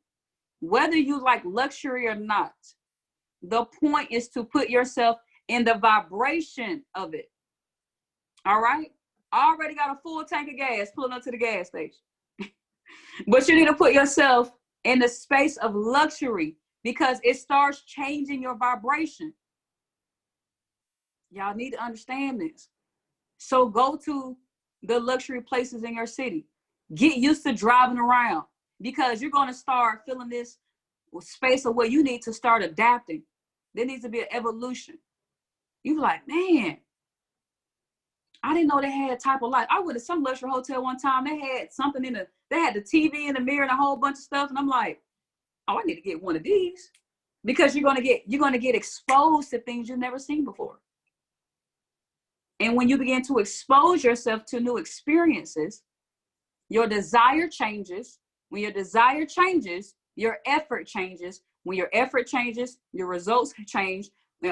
Whether you like luxury or not, the point is to put yourself in the vibration of it. All right? I already got a full tank of gas pulling up to the gas station. But you need to put yourself in the space of luxury because it starts changing your vibration. Y'all need to understand this. So go to the luxury places in your city. Get used to driving around because you're going to start feeling this space of where you need to start adapting. There needs to be an evolution. You be like, man, I didn't know they had a type of life. I went to some luxury hotel one time. They had something they had the TV in the mirror and a whole bunch of stuff. And I'm like, oh, I need to get one of these because you're going to get exposed to things you've never seen before. And when you begin to expose yourself to new experiences, your desire changes. When your desire changes, your effort changes. When your effort changes, your results change. And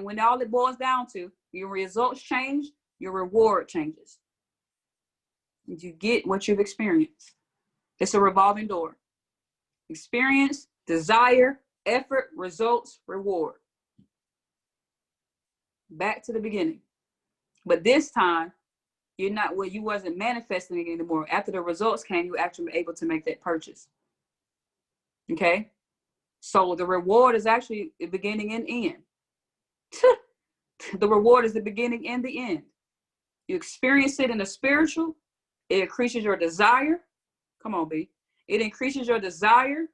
when all it boils down to, your results change, your reward changes. You get what you've experienced. It's a revolving door. Experience, desire, effort, results, reward. Back to the beginning. But this time, you wasn't manifesting it anymore. After the results came, you actually were able to make that purchase. Okay? So the reward is actually the beginning and end. The reward is the beginning and the end. You experience it in the spiritual. It increases your desire. Come on, B. It increases your desire.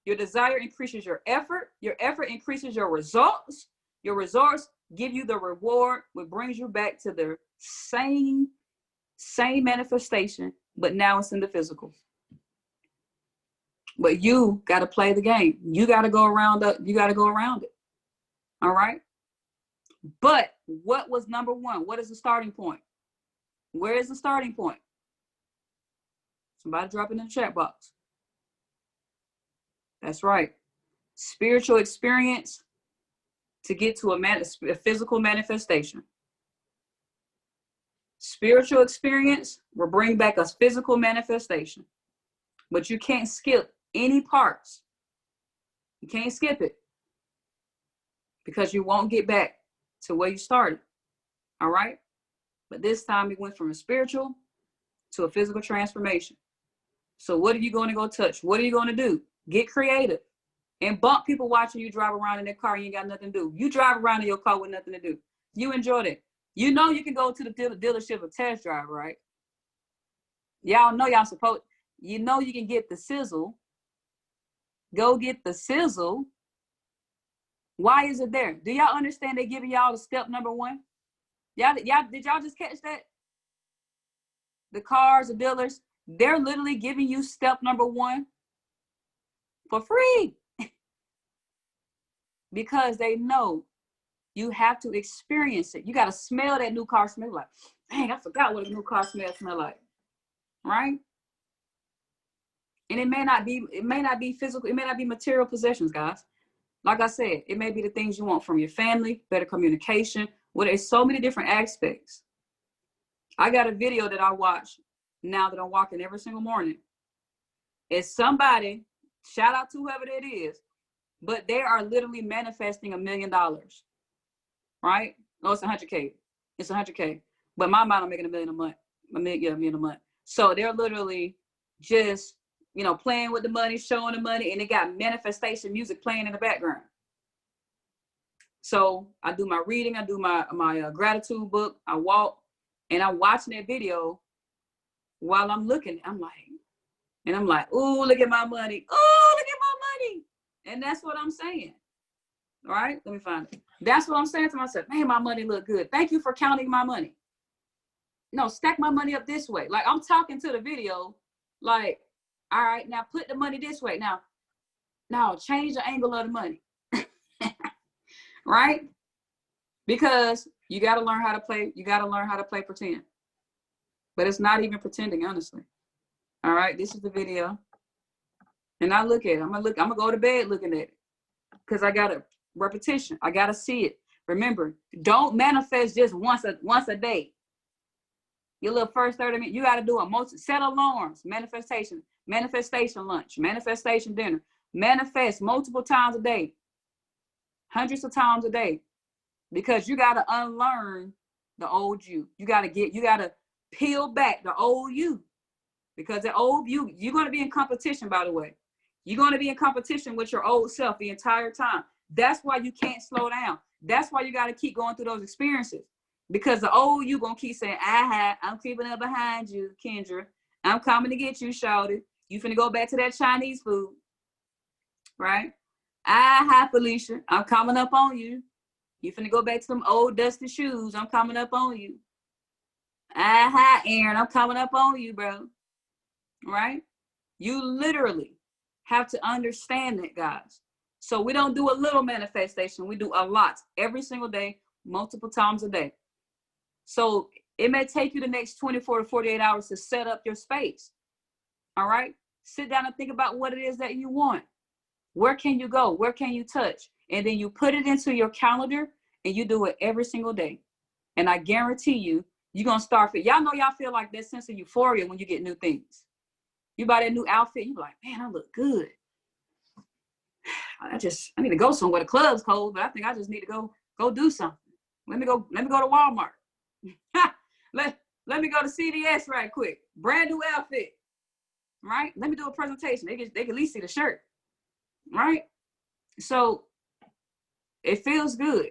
Your desire increases your effort. Your effort increases your results. Your results give you the reward, which brings you back to the same manifestation, but now it's in the physical. But you got to play the game. You got to go around it. All right. But what was number one? What is the starting point? Where is the starting point? Somebody drop it in the chat box. That's right. Spiritual experience to get to a physical manifestation. Spiritual experience will bring back a physical manifestation. But you can't skip any parts. You can't skip it because you won't get back to where you started. All right? But this time we went from a spiritual to a physical transformation. So what are you going to go touch? What are you going to do? Get creative and bump people watching you drive around in their car and you ain't got nothing to do. You drive around in your car with nothing to do. You enjoyed it. You know you can go to the dealership and test drive, right? Y'all know you know you can get the sizzle. Go get the sizzle. Why is it there? Do y'all understand they're giving y'all the step number one? Did y'all just catch that? The cars, the dealers, they're literally giving you step number one for free. because they know you have to experience it. You got to smell that new car smell like, dang, I forgot what a new car smell like, right? And it may not be physical, it may not be material possessions, guys. Like I said, it may be the things you want from your family, better communication. Well, there's so many different aspects. I got a video that I watch now that I'm walking every single morning. It's somebody, shout out to whoever that is, but they are literally manifesting $1 million, right? No, it's 100K. It's 100K. But my mind, I'm making $1 million a month. $1 million a month. So they're literally just, you know, playing with the money, showing the money, and they got manifestation music playing in the background. So I do my reading, I do my gratitude book, I walk, and I'm watching that video while I'm looking. I'm like, ooh, look at my money. Oh, look at my money. And that's what I'm saying. All right, let me find it. That's what I'm saying to myself. Man, my money look good. Thank you for counting my money. No, stack my money up this way. Like, I'm talking to the video, like, all right, now put the money this way. Now change the angle of the money. Right? Because you got to learn how to play. You got to learn how to play pretend. But it's not even pretending, honestly. All right, this is the video. And I look at it. I'm gonna go to bed looking at it. Because I got a repetition. I got to see it. Remember, don't manifest just once a day. Your little first 30 minutes, you got to do a set alarms, manifestation lunch, manifestation dinner, manifest multiple times a day, hundreds of times a day, because you got to unlearn the old you. You got to peel back the old you, because the old you, you're going to be in competition, by the way. You're going to be in competition with your old self the entire time. That's why you can't slow down. That's why you got to keep going through those experiences. Because the old you gonna keep saying, I'm creeping up behind you, Kendra. I'm coming to get you, shawty. You finna go back to that Chinese food, right? Felicia, I'm coming up on you. You finna go back to them old dusty shoes. I'm coming up on you. Aaron, I'm coming up on you, bro. Right? You literally have to understand that, guys. So we don't do a little manifestation. We do a lot every single day, multiple times a day. So it may take you the next 24 to 48 hours to set up your space. All right? Sit down and think about what it is that you want. Where can you go? Where can you touch? And then you put it into your calendar and you do it every single day. And I guarantee you, you're going to start. Y'all know y'all feel like that sense of euphoria when you get new things. You buy that new outfit, you be like, man, I look good. I need to go somewhere. The club's cold, but I think I just need to go do something. Let me go to Walmart. Let me go to CVS right quick. Brand new outfit, right? Let me do a presentation. They can at least see the shirt, right? So it feels good.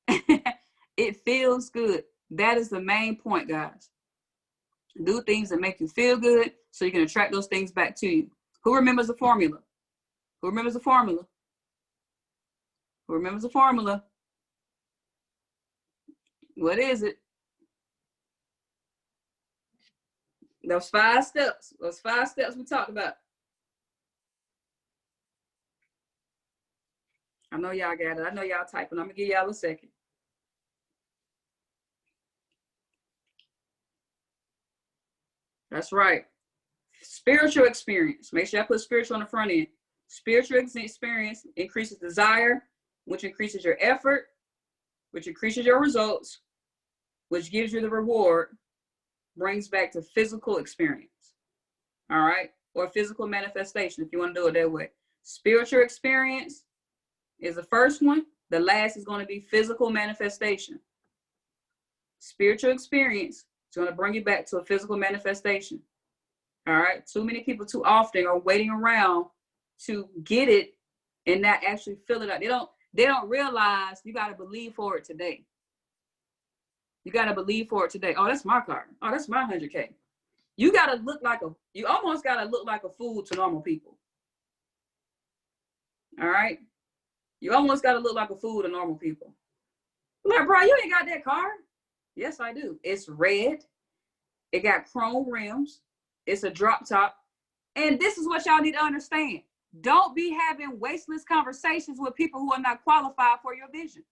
It feels good. That is the main point, guys. Do things that make you feel good so you can attract those things back to you. Who remembers the formula? Who remembers the formula? Who remembers the formula? What is it? Those 5 steps. Those 5 steps we talked about. I know y'all got it. I know y'all typing. I'm going to give y'all a second. That's right. Spiritual experience. Make sure I put spiritual on the front end. Spiritual experience increases desire, which increases your effort, which increases your results, which gives you the reward, brings back to physical experience. All right? Or physical manifestation, if you want to do it that way. Spiritual experience is the first one. The last is going to be physical manifestation. Spiritual experience is going to bring you back to a physical manifestation. All right? Too many people too often are waiting around to get it and not actually fill it out. They don't realize you got to believe for it today. You got to believe for it today. Oh, that's my car. Oh, that's my 100K. You almost got to look like a fool to normal people. All right? You almost got to look like a fool to normal people. Like, bro, you ain't got that car. Yes, I do. It's red. It got chrome rims. It's a drop top. And this is what y'all need to understand. Don't be having wasteless conversations with people who are not qualified for your vision.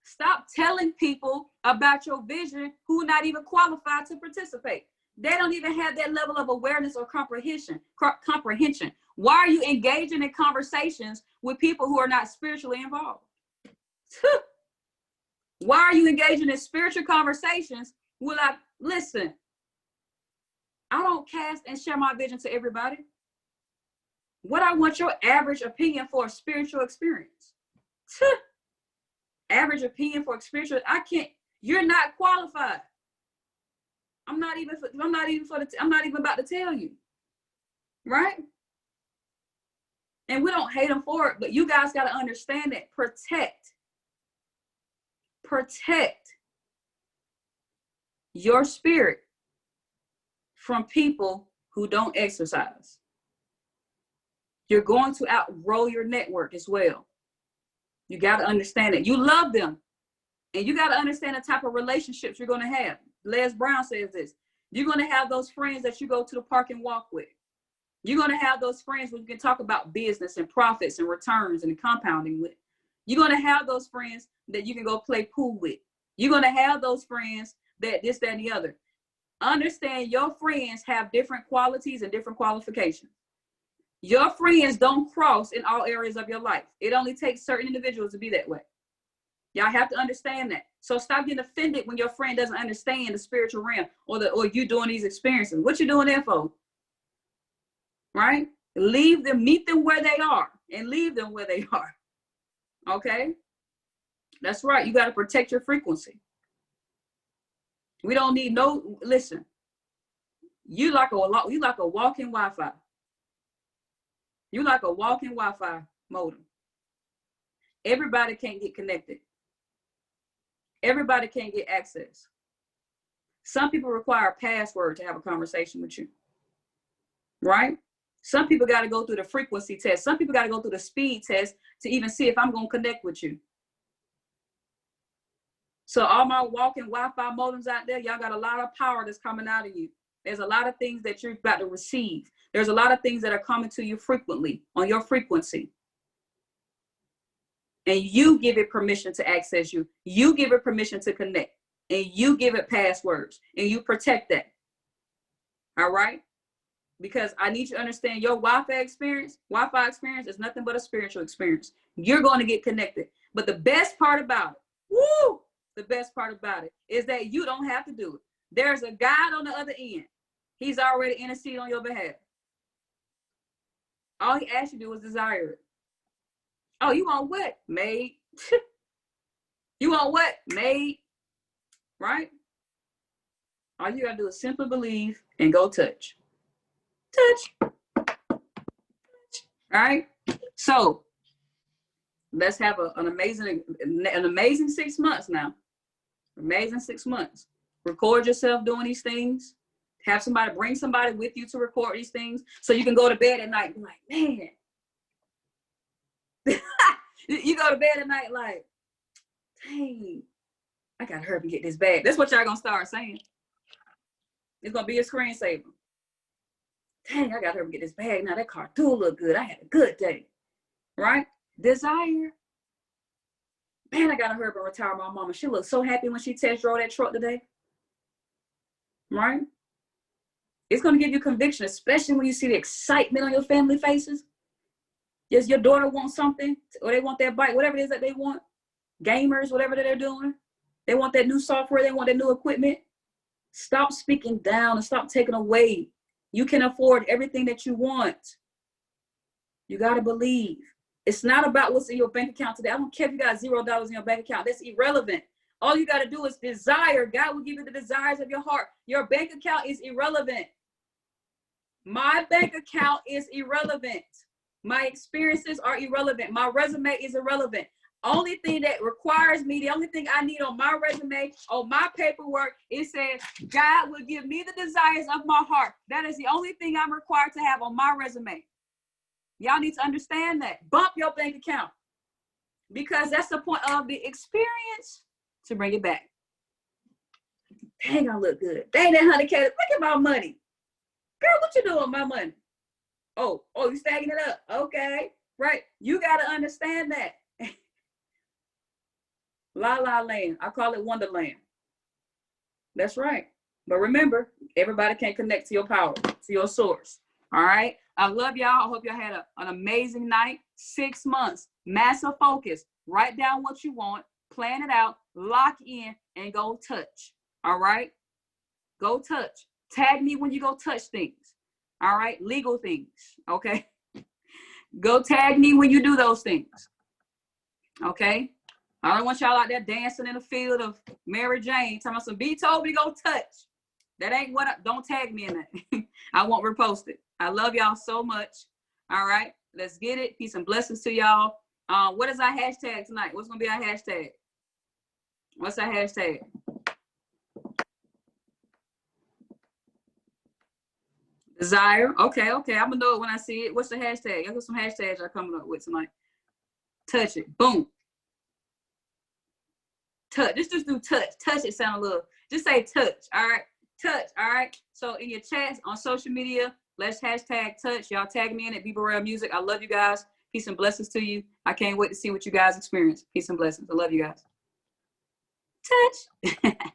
Stop telling people about your vision who are not even qualified to participate. They don't even have that level of awareness or comprehension. Why are you engaging in conversations with people who are not spiritually involved? Why are you engaging in spiritual conversations? Listen, I don't cast and share my vision to everybody. What I want your average opinion for a spiritual experience. Average opinion for spiritual, you're not qualified. I'm not even about to tell you. Right? And we don't hate them for it, but you guys got to understand that. Protect your spirit from people who don't exercise. You're going to outgrow your network as well. You got to understand it. You love them. And you got to understand the type of relationships you're going to have. Les Brown says this. You're going to have those friends that you go to the park and walk with. You're going to have those friends where you can talk about business and profits and returns and compounding with. You're going to have those friends that you can go play pool with. You're going to have those friends that this, that, and the other. Understand your friends have different qualities and different qualifications. Your friends don't cross in all areas of your life. It only takes certain individuals to be that way. Y'all have to understand that. So stop getting offended when your friend doesn't understand the spiritual realm or you doing these experiences. What you doing there for? Right? Leave them, meet them where they are and leave them where they are. Okay? That's right. You got to protect your frequency. We don't need listen, you like a walking Wi-Fi. You like a walking Wi-Fi modem. Everybody can't get connected. Everybody can't get access. Some people require a password to have a conversation with you. Right? Some people got to go through the frequency test. Some people got to go through the speed test to even see if I'm going to connect with you. So all my walking Wi-Fi modems out there, y'all got a lot of power that's coming out of you. There's a lot of things that you're about to receive. There's a lot of things that are coming to you frequently on your frequency. And you give it permission to access you. You give it permission to connect. And you give it passwords. And you protect that. All right? Because I need you to understand your Wi-Fi experience is nothing but a spiritual experience. You're going to get connected. But the best part about it, the best part about it is that you don't have to do it. There's a God on the other end. He's already interceded on your behalf. All he asks you to do is desire it. Oh, you want what? Made. You want what? Made. Right? All you got to do is simply believe and go touch. Touch. All right? So, let's have an amazing 6 months now. Amazing 6 months. Record yourself doing these things. Bring somebody with you to record these things so you can go to bed at night and be like, man. You go to bed at night like, dang, I gotta hurry up and get this bag. That's what y'all gonna start saying. It's gonna be a screensaver. Dang, I gotta hurry up and get this bag. Now that car do look good. I had a good day. Right? Desire. Man, I gotta hurry up and retire my mama. She looked so happy when she test drove that truck today. Right? It's going to give you conviction, especially when you see the excitement on your family faces. Yes, your daughter wants something, or they want that bike, whatever it is that they want. Gamers, whatever that they're doing. They want that new software. They want that new equipment. Stop speaking down and stop taking away. You can afford everything that you want. You got to believe. It's not about what's in your bank account today. I don't care if you got $0 in your bank account. That's irrelevant. All you got to do is desire. God will give you the desires of your heart. Your bank account is irrelevant. My bank account is irrelevant. My experiences are irrelevant. My resume is irrelevant. Only thing that requires me, the only thing I need on my resume, on my paperwork, it says, God will give me the desires of my heart. That is the only thing I'm required to have on my resume. Y'all need to understand that. Bump your bank account. Because that's the point of the experience, to bring it back. Dang, I look good. Dang, that $100K. Look at my money. Girl, what you doing with my money? Oh, you stacking it up. Okay. Right. You got to understand that. La La Land. I call it Wonderland. That's right. But remember, everybody can't connect to your power, to your source. All right. I love y'all. I hope y'all had an amazing night. 6 months, massive focus. Write down what you want, plan it out, lock in, and go touch. All right. Go touch. Tag me when you go touch things. All right. Legal things. Okay. Go tag me when you do those things. Okay. I don't want y'all out there dancing in the field of Mary Jane. Talking about some B told me to go touch. That ain't what don't tag me in that. I won't repost it. I love y'all so much. All right. Let's get it. Peace and blessings to y'all. What is our hashtag tonight? What's gonna be our hashtag? What's our hashtag? Desire. Okay. I'm gonna know it when I see it. What's the hashtag? I've got some hashtags I'm coming up with tonight. Touch it. Boom. Touch. Just do touch. Touch it sound a little. Just say touch. All right. Touch. All right. So in your chats on social media, let's hashtag touch. Y'all tag me in at BBarrell Music. I love you guys. Peace and blessings to you. I can't wait to see what you guys experience. Peace and blessings. I love you guys. Touch.